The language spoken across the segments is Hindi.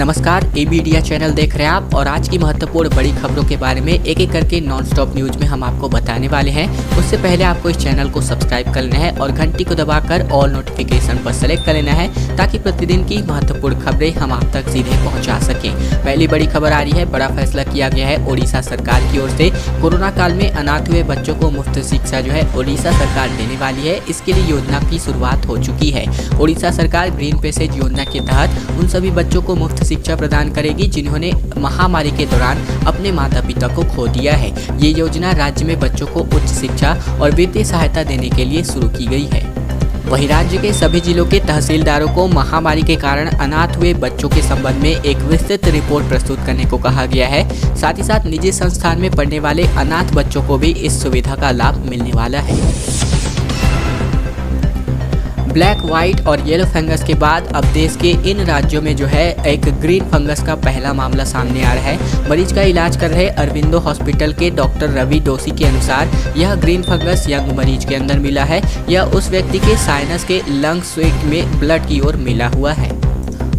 नमस्कार, ए मीडिया चैनल देख रहे हैं आप और आज की महत्वपूर्ण बड़ी खबरों के बारे में एक एक करके नॉन स्टॉप न्यूज में हम आपको बताने वाले हैं। उससे पहले आपको इस चैनल को सब्सक्राइब कर लेना है और घंटी को दबाकर ऑल नोटिफिकेशन पर सेलेक्ट कर लेना है ताकि प्रतिदिन की महत्वपूर्ण खबरें हम आप तक सीधे पहुँचा सकें। पहली बड़ी खबर आ रही है, बड़ा फैसला किया गया है उड़ीसा सरकार की ओर से। कोरोना काल में अनाथ हुए बच्चों को मुफ्त शिक्षा जो है उड़ीसा सरकार देने वाली है। इसके लिए योजना की शुरुआत हो चुकी है। उड़ीसा सरकार ग्रीन पैसेज योजना के तहत उन सभी बच्चों को मुफ्त शिक्षा प्रदान करेगी जिन्होंने महामारी के दौरान अपने माता पिता को खो दिया है। ये योजना राज्य में बच्चों को उच्च शिक्षा और वित्तीय सहायता देने के लिए शुरू की गई है। वहीं राज्य के सभी जिलों के तहसीलदारों को महामारी के कारण अनाथ हुए बच्चों के संबंध में एक विस्तृत रिपोर्ट प्रस्तुत करने को कहा गया है। साथ ही साथ निजी संस्थान में पढ़ने वाले अनाथ बच्चों को भी इस सुविधा का लाभ मिलने वाला है। ब्लैक, व्हाइट और येलो फंगस के बाद अब देश के इन राज्यों में जो है एक ग्रीन फंगस का पहला मामला सामने आ रहा है। मरीज का इलाज कर रहे अरविंदो हॉस्पिटल के डॉक्टर रवि डोसी के अनुसार यह ग्रीन फंगस यंग मरीज के अंदर मिला है। यह उस व्यक्ति के साइनस के लंग स्विक में ब्लड की ओर मिला हुआ है।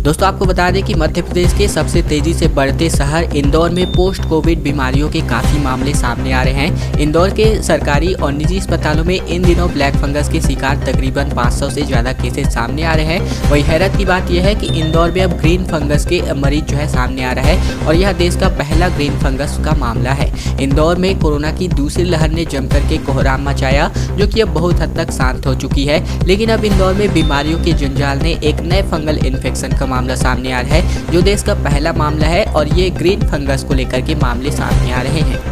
दोस्तों आपको बता दें कि मध्य प्रदेश के सबसे तेजी से बढ़ते शहर इंदौर में पोस्ट कोविड बीमारियों के काफ़ी मामले सामने आ रहे हैं। इंदौर के सरकारी और निजी अस्पतालों में इन दिनों ब्लैक फंगस के शिकार तकरीबन 500 से ज़्यादा केसेस सामने आ रहे हैं। वही हैरत की बात यह है कि इंदौर में अब ग्रीन फंगस के मरीज जो है सामने आ रहा है और यह देश का पहला ग्रीन फंगस का मामला है। इंदौर में कोरोना की दूसरी लहर ने जमकर के कोहराम मचाया, जो कि अब बहुत हद तक शांत हो चुकी है। लेकिन अब इंदौर में बीमारियों के जंजाल ने एक नए फंगल इन्फेक्शन का मामला सामने आ रहा है, जो देश का पहला मामला है और ये ग्रीन फंगस को लेकर के मामले सामने आ रहे हैं।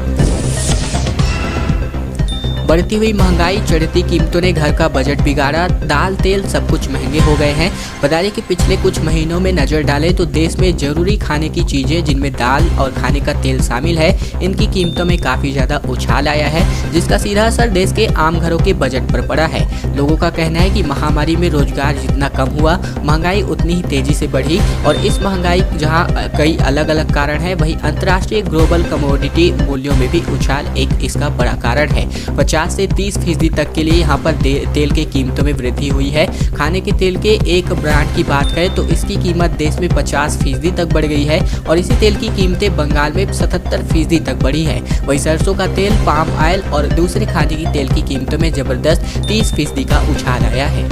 बढ़ती हुई महंगाई, चढ़ती कीमतों ने घर का बजट बिगाड़ा। दाल, तेल सब कुछ महंगे हो गए हैं। बता दें कि पिछले कुछ महीनों में नजर डालें तो देश में जरूरी खाने की चीजें जिनमें दाल और खाने का तेल शामिल है, इनकी कीमतों में काफी ज्यादा उछाल आया है, जिसका सीधा असर देश के आम घरों के बजट पर पड़ा है। लोगों का कहना है कि महामारी में रोजगार जितना कम हुआ, महंगाई उतनी ही तेजी से बढ़ी और इस महंगाई जहाँ कई अलग अलग कारण है, वही अंतर्राष्ट्रीय ग्लोबल कमोडिटी मूल्यों में भी उछाल एक इसका बड़ा कारण है। 50 से 30% तक के लिए यहाँ पर तेल की कीमतों में वृद्धि हुई है। खाने के तेल के एक ब्रांड की बात करें तो इसकी कीमत देश में 50% तक बढ़ गई है और इसी तेल की कीमतें बंगाल में 77% तक बढ़ी है। वही सरसों का तेल, पाम ऑयल और दूसरे खाने की तेल की कीमतों में जबरदस्त 30% का उछाल आया है।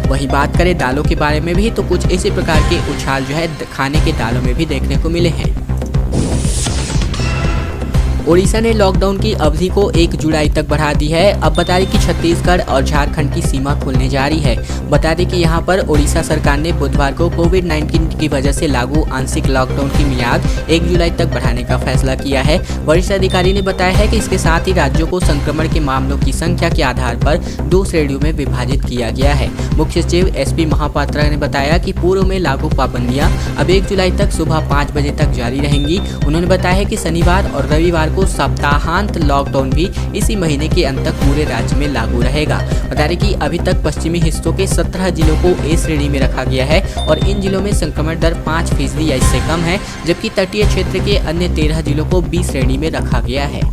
वही बात करें दालों के बारे में भी तो कुछ इसी प्रकार के उछाल जो है खाने के दालों में भी देखने को मिले हैं। उड़ीसा ने लॉकडाउन की अवधि को 1 जुलाई तक बढ़ा दी है। अब बता दें कि छत्तीसगढ़ और झारखंड की सीमा खुलने जा रही है। बता दें कि यहां पर उड़ीसा सरकार ने बुधवार को कोविड-19 की वजह से लागू आंशिक लॉकडाउन की मियाद 1 जुलाई तक बढ़ाने का फैसला किया है। वरिष्ठ अधिकारी ने बताया है कि इसके साथ ही राज्यों को संक्रमण के मामलों की संख्या के आधार पर 2 श्रेणियों में विभाजित किया गया है। मुख्य सचिव SP महापात्रा ने बताया कि पूर्व में लागू पाबंदियां अब 1 जुलाई तक सुबह 5 बजे तक जारी रहेंगी। उन्होंने बताया है कि शनिवार और रविवार को सप्ताहांत लॉकडाउन भी इसी महीने के अंत तक पूरे राज्य में लागू रहेगा। बता दें कि अभी तक पश्चिमी हिस्सों के 17 जिलों को ए श्रेणी में रखा गया है और इन जिलों में संक्रमण दर 5% या इससे कम है, जबकि तटीय क्षेत्र के अन्य 13 जिलों को बी श्रेणी में रखा गया है।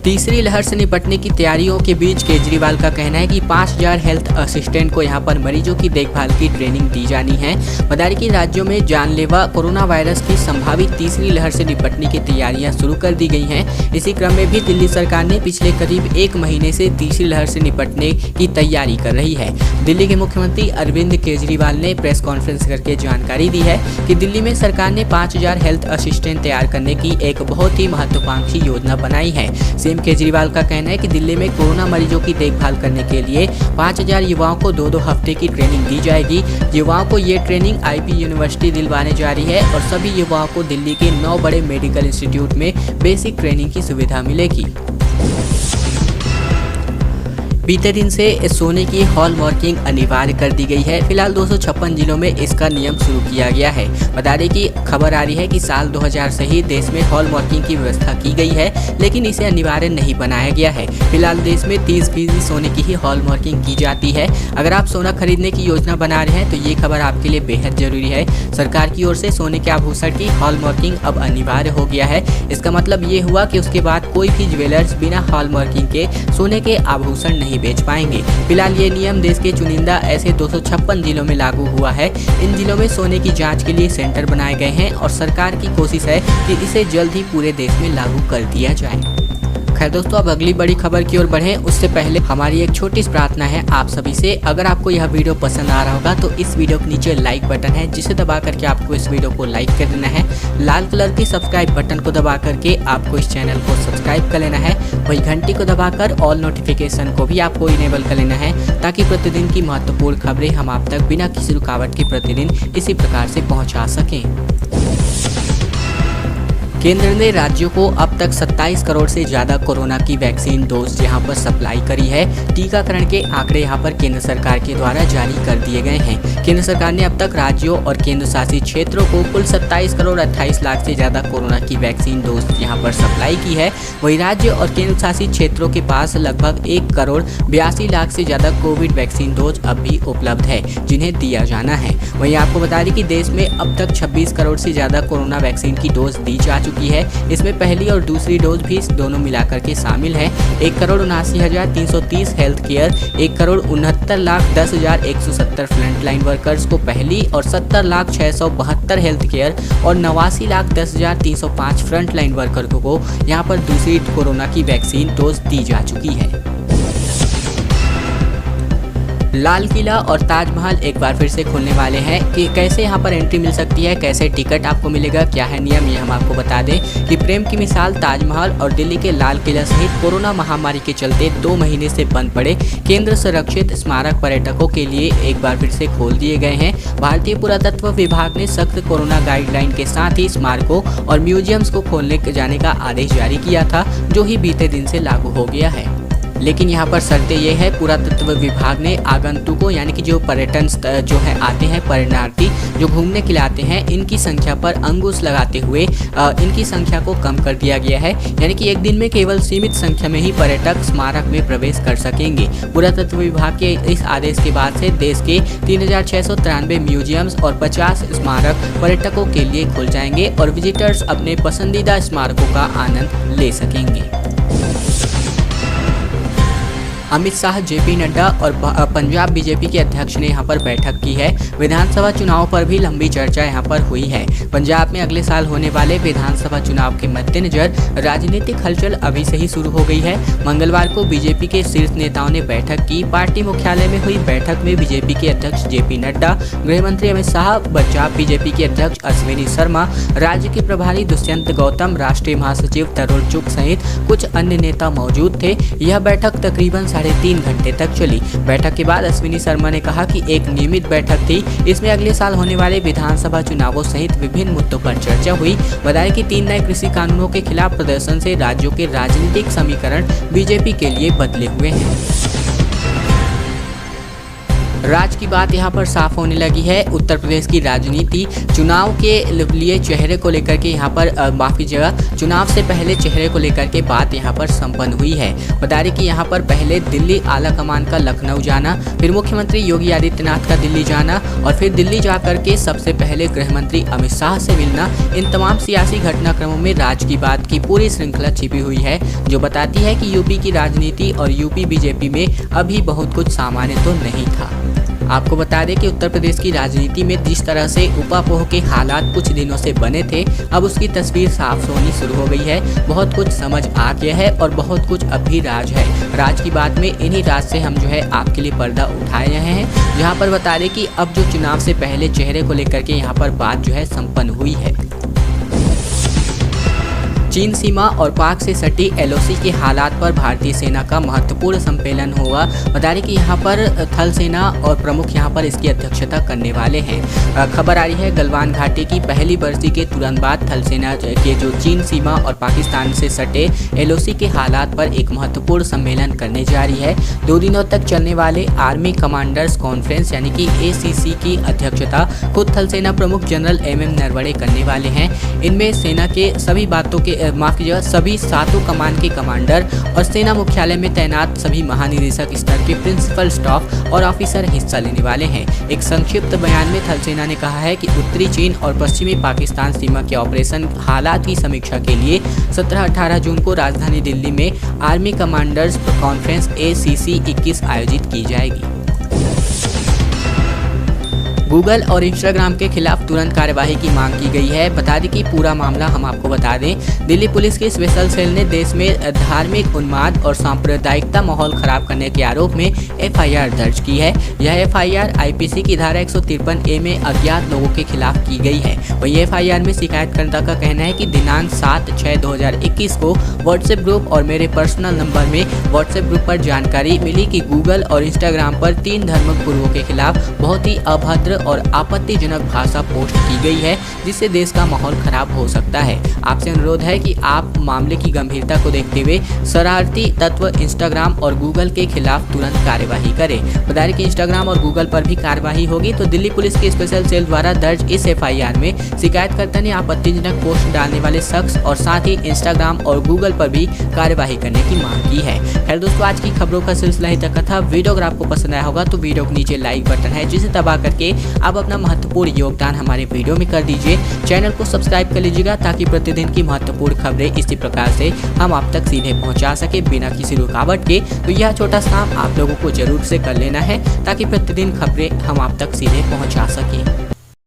तीसरी लहर से निपटने की तैयारियों के बीच केजरीवाल का कहना है कि 5000 हेल्थ असिस्टेंट को यहां पर मरीजों की देखभाल की ट्रेनिंग दी जानी है। बता दें कि राज्यों में जानलेवा कोरोना वायरस की संभावित तीसरी लहर से निपटने की तैयारियां शुरू कर दी गई हैं। इसी क्रम में भी दिल्ली सरकार ने पिछले करीब 1 महीने से तीसरी लहर से निपटने की तैयारी कर रही है। दिल्ली के मुख्यमंत्री अरविंद केजरीवाल ने प्रेस कॉन्फ्रेंस करके जानकारी दी है कि दिल्ली में सरकार ने 5000 हेल्थ असिस्टेंट तैयार करने की एक बहुत ही महत्वाकांक्षी योजना बनाई है। केजरीवाल का कहना है कि दिल्ली में कोरोना मरीजों की देखभाल करने के लिए 5000 युवाओं को 2-2 हफ्ते की ट्रेनिंग दी जाएगी। युवाओं को ये ट्रेनिंग IP यूनिवर्सिटी दिलवाने जा रही है और सभी युवाओं को दिल्ली के 9 बड़े मेडिकल इंस्टीट्यूट में बेसिक ट्रेनिंग की सुविधा मिलेगी। बीते दिन से सोने की हॉलमार्किंग अनिवार्य कर दी गई है। फिलहाल 256 जिलों में इसका नियम शुरू किया गया है। बता दें कि खबर आ रही है कि साल 2000 से ही देश में हॉलमार्किंग की व्यवस्था की गई है, लेकिन इसे अनिवार्य नहीं बनाया गया है। फिलहाल देश में 30% सोने की ही हॉलमार्किंग की जाती है। अगर आप सोना खरीदने की योजना बना रहे हैं तो ये खबर आपके लिए बेहद जरूरी है। सरकार की ओर से सोने के आभूषण की हॉलमार्किंग अब अनिवार्य हो गया है। इसका मतलब ये हुआ कि उसके बाद कोई भी ज्वेलर्स बिना हॉलमार्किंग के सोने के आभूषण नहीं नहीं बेच पाएंगे। फिलहाल ये नियम देश के चुनिंदा ऐसे 256 जिलों में लागू हुआ है। इन जिलों में सोने की जांच के लिए सेंटर बनाए गए हैं और सरकार की कोशिश है कि इसे जल्द ही पूरे देश में लागू कर दिया जाए। खैर दोस्तों, अब अगली बड़ी खबर की ओर बढ़ें उससे पहले हमारी एक छोटी सी प्रार्थना है आप सभी से। अगर आपको यह वीडियो पसंद आ रहा होगा तो इस वीडियो के नीचे लाइक बटन है जिसे दबा करके आपको इस वीडियो को लाइक कर देना है। लाल कलर की सब्सक्राइब बटन को दबा करके आपको इस चैनल को सब्सक्राइब कर लेना है। वही घंटी को दबाकर ऑल नोटिफिकेशन को भी आपको इनेबल कर लेना है ताकि प्रतिदिन की महत्वपूर्ण खबरें हम आप तक बिना किसी रुकावट के प्रतिदिन इसी प्रकार से पहुँचा सकें। केंद्र ने राज्यों को अब तक 27 करोड़ से ज्यादा कोरोना की वैक्सीन डोज यहां पर सप्लाई करी है। टीकाकरण के आंकड़े यहां पर केंद्र सरकार के द्वारा जारी कर दिए गए हैं। केंद्र सरकार ने अब तक राज्यों और केंद्र शासित क्षेत्रों को कुल 27 करोड़ 28 लाख से ज्यादा कोरोना की वैक्सीन डोज यहां पर सप्लाई की है। वही राज्य और केंद्र शासित क्षेत्रों के पास लगभग 1 करोड़ 82 लाख से ज्यादा कोविड वैक्सीन डोज अब भी उपलब्ध है जिन्हें दिया जाना है। वहीं आपको बता दें कि देश में अब तक 26 करोड़ से ज्यादा कोरोना वैक्सीन की डोज दी जा चुकी है। इसमें पहली और दूसरी डोज भी दोनों मिलाकर के शामिल है। 1,79,330 हेल्थ केयर, 1,69,10,170 फ्रंटलाइन वर्कर्स को पहली और 70,672 हेल्थ केयर और 89,10,305 फ्रंटलाइन वर्कर को यहां पर दूसरी कोरोना की वैक्सीन डोज दी जा चुकी है। लाल किला और ताजमहल एक बार फिर से खुलने वाले हैं कि कैसे यहां पर एंट्री मिल सकती है, कैसे टिकट आपको मिलेगा, क्या है नियम, ये हम आपको बता दें कि प्रेम की मिसाल ताजमहल और दिल्ली के लाल किला सहित कोरोना महामारी के चलते 2 महीने से बंद पड़े केंद्र संरक्षित स्मारक पर्यटकों के लिए एक बार फिर से खोल दिए गए हैं। भारतीय पुरातत्व विभाग ने सख्त कोरोना गाइडलाइन के साथ ही स्मारकों और म्यूजियम्स को खोलने जाने का आदेश जारी किया था जो ही बीते दिन से लागू हो गया है। लेकिन यहाँ पर शर्तें ये है, पुरातत्व विभाग ने आगंतुकों यानी कि जो पर्यटन जो है आते हैं, पर्यटनार्थी जो घूमने के लिए आते हैं, इनकी संख्या पर अंकुश लगाते हुए इनकी संख्या को कम कर दिया गया है। यानी कि एक दिन में केवल सीमित संख्या में ही पर्यटक स्मारक में प्रवेश कर सकेंगे। पुरातत्व विभाग के इस आदेश के बाद से देश के 3,693 म्यूजियम्स और 50 स्मारक पर्यटकों के लिए खुल जाएंगे और विजिटर्स अपने पसंदीदा स्मारकों का आनंद ले सकेंगे। अमित शाह, जेपी नड्डा और पंजाब बीजेपी के अध्यक्ष ने यहां पर बैठक की है। विधानसभा चुनाव पर भी लंबी चर्चा यहां पर हुई है। पंजाब में अगले साल होने वाले विधानसभा चुनाव के मद्देनजर राजनीतिक हलचल अभी से ही शुरू हो गई है। मंगलवार को बीजेपी के शीर्ष नेताओं ने बैठक की। पार्टी मुख्यालय में हुई बैठक में बीजेपी के अध्यक्ष जेपी नड्डा, गृह मंत्री अमित शाह, पंजाब बीजेपी के अध्यक्ष अश्विनी शर्मा, राज्य के प्रभारी दुष्यंत गौतम, राष्ट्रीय महासचिव तरुण चुग सहित कुछ अन्य नेता मौजूद थे। यह बैठक तकरीबन 3.5 घंटे तक चली। बैठक के बाद अश्विनी शर्मा ने कहा कि एक नियमित बैठक थी, इसमें अगले साल होने वाले विधानसभा चुनावों सहित विभिन्न मुद्दों पर चर्चा हुई। बताया कि 3 नए कृषि कानूनों के खिलाफ प्रदर्शन से राज्यों के राजनीतिक समीकरण बीजेपी के लिए बदले हुए हैं। राज्य की बात यहाँ पर साफ होने लगी है। उत्तर प्रदेश की राजनीति चुनाव के लिए चेहरे को लेकर के यहाँ पर चुनाव से पहले चेहरे को लेकर के बात यहाँ पर संपन्न हुई है। बता दें कि यहाँ पर पहले दिल्ली आला कमान का लखनऊ जाना, फिर मुख्यमंत्री योगी आदित्यनाथ का दिल्ली जाना और फिर दिल्ली जाकर के सबसे पहले गृह मंत्री अमित शाह से मिलना, इन तमाम सियासी घटनाक्रमों में राज्य की बात की पूरी श्रृंखला छिपी हुई है जो बताती है कि यूपी की राजनीति और यूपी बीजेपी में अभी बहुत कुछ सामान्य तो नहीं था। आपको बता दें कि उत्तर प्रदेश की राजनीति में जिस तरह से उपापोह के हालात कुछ दिनों से बने थे, अब उसकी तस्वीर साफ होनी शुरू हो गई है। बहुत कुछ समझ आ गया है और बहुत कुछ अब भी राज है। राज की बात में इन्हीं राज से हम जो है आपके लिए पर्दा उठाए रहे हैं, जहां पर बता दें कि अब जो चुनाव से पहले चेहरे को लेकर के यहाँ पर बात जो है संपन्न हुई है। चीन सीमा और पाक से सटी एलओसी के हालात पर भारतीय सेना का महत्वपूर्ण सम्मेलन होगा। बता दें कि यहाँ पर थल सेना और प्रमुख यहाँ पर इसकी अध्यक्षता करने वाले हैं। खबर आ रही है गलवान घाटी की पहली बरसी के तुरंत बाद थल सेना के जो चीन सीमा और पाकिस्तान से सटे एलओसी के हालात पर एक महत्वपूर्ण सम्मेलन करने जा रही है। 2 दिनों तक चलने वाले आर्मी कमांडर्स कॉन्फ्रेंस यानी कि ACC की अध्यक्षता खुद थल सेना प्रमुख जनरल MM नरवणे करने वाले हैं। इनमें सेना के सभी बातों के माफ कीजिएगा सभी 7 कमान के कमांडर और सेना मुख्यालय में तैनात सभी महानिदेशक स्तर के प्रिंसिपल स्टाफ और ऑफिसर हिस्सा लेने वाले हैं। एक संक्षिप्त बयान में थल सेना ने कहा है कि उत्तरी चीन और पश्चिमी पाकिस्तान सीमा के ऑपरेशन हालात की समीक्षा के लिए 17-18 जून को राजधानी दिल्ली में आर्मी कमांडर्स कॉन्फ्रेंस ACC 21 आयोजित की जाएगी। गूगल और इंस्टाग्राम के खिलाफ तुरंत कार्यवाही की मांग की गई है। बता दें कि पूरा मामला हम आपको बता दें, दिल्ली पुलिस की स्पेशल सेल ने देश में धार्मिक उन्माद और सांप्रदायिकता माहौल खराब करने के आरोप में FIR दर्ज की है। यह FIR IPC की धारा 153A में अज्ञात लोगों के खिलाफ की गई है। वही FIR में शिकायतकर्ता का कहना है कि दिनांक 7/6/2021 को व्हाट्सएप ग्रुप और मेरे पर्सनल नंबर में व्हाट्सएप ग्रुप पर जानकारी मिली कि गूगल और इंस्टाग्राम पर 3 धर्मगुरुओं के खिलाफ बहुत ही अभद्र और आपत्तिजनक भाषा पोस्ट की गई है, जिससे देश का माहौल खराब हो सकता है। आपसे अनुरोध है कि आप मामले की गंभीरता को देखते हुए शरारती तत्व इंस्टाग्राम और गूगल के खिलाफ तुरंत कार्यवाही करें। बता दें कि इंस्टाग्राम और गूगल पर भी कार्यवाही होगी। तो दिल्ली पुलिस की स्पेशल सेल द्वारा दर्ज इस FIR में शिकायतकर्ता ने आपत्तिजनक पोस्ट डालने वाले शख्स और साथ ही इंस्टाग्राम और गूगल पर भी कार्यवाही करने की मांग की है। खैर दोस्तों, आज की खबरों का सिलसिला ही तक था। वीडियो अगर आपको पसंद आया होगा तो वीडियो के नीचे लाइक बटन है, जिसे दबा करके आप अपना महत्वपूर्ण योगदान हमारे वीडियो में कर दीजिए। चैनल को सब्सक्राइब कर लीजिएगा ताकि प्रतिदिन की महत्वपूर्ण खबरें इसी प्रकार से हम आप तक सीधे पहुंचा सके बिना किसी रुकावट के। तो यह छोटा सा काम आप लोगों को जरूर से कर लेना है ताकि प्रतिदिन खबरें हम आप तक सीधे पहुंचा सके।